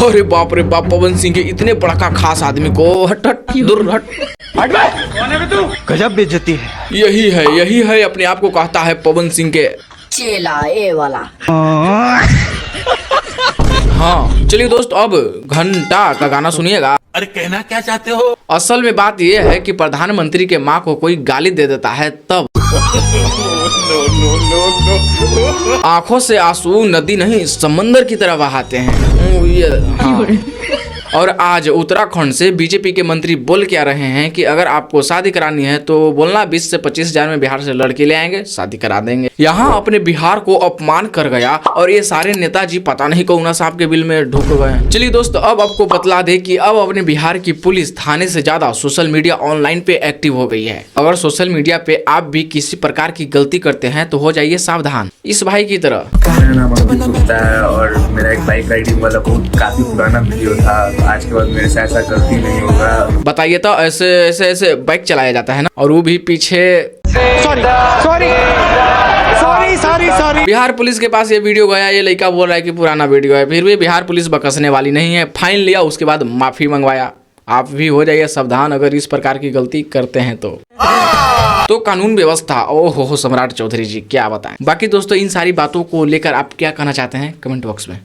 अरे बाप रे बाप, पवन सिंह के इतने बड़ा खास आदमी को हट हट दूर हट। गजब बेइज्जती है। यही है अपने आप को कहता है पवन सिंह के चेला ए वाला। हाँ चलिए दोस्त, अब घंटा का गाना सुनिएगा। अरे कहना क्या चाहते हो? असल में बात यह है कि प्रधानमंत्री के माँ को कोई गाली दे देता है तब आंखों से आंसू नदी नहीं समंदर की तरह बहाते हैं। हाँ। और आज उत्तराखंड से बीजेपी के मंत्री बोल के आ रहे हैं कि अगर आपको शादी करानी है तो बोलना 20 से 25 हजार में बिहार से लड़की ले आएंगे, शादी करा देंगे। यहाँ अपने बिहार को अपमान कर गया और ये सारे नेताजी पता नहीं कौन साहब के बिल में ढुक गए। चलिए दोस्तों, अब आपको बतला दे कि अब अपने बिहार की पुलिस थाने से ज्यादा सोशल मीडिया ऑनलाइन पे एक्टिव हो गई है। अगर सोशल मीडिया पे आप भी किसी प्रकार की गलती करते हैं तो हो जाइए सावधान इस भाई की तरह। मेरा नाम अंकित गुप्ता है और मेरा एक बाइक राइडिंग वाला बहुत काफी पुराना वीडियो था। आज के बाद मेरे से ऐसा गलती नहीं होगा। बताइए तो ऐसे बाइक चलाया जाता है ना, और वो भी पीछे। सॉरी। बिहार पुलिस के पास ये वीडियो गया, ये लड़का बोल रहा है कि पुराना वीडियो है, फिर भी बिहार पुलिस बकसने वाली नहीं है। फाइन लिया, उसके बाद माफी मंगवाया। आप भी हो जाइए सावधान अगर इस प्रकार की गलती करते हैं तो कानून व्यवस्था, ओहो सम्राट चौधरी जी क्या बताएं। बाकी दोस्तों, इन सारी बातों को लेकर आप क्या कहना चाहते हैं कमेंट बॉक्स में।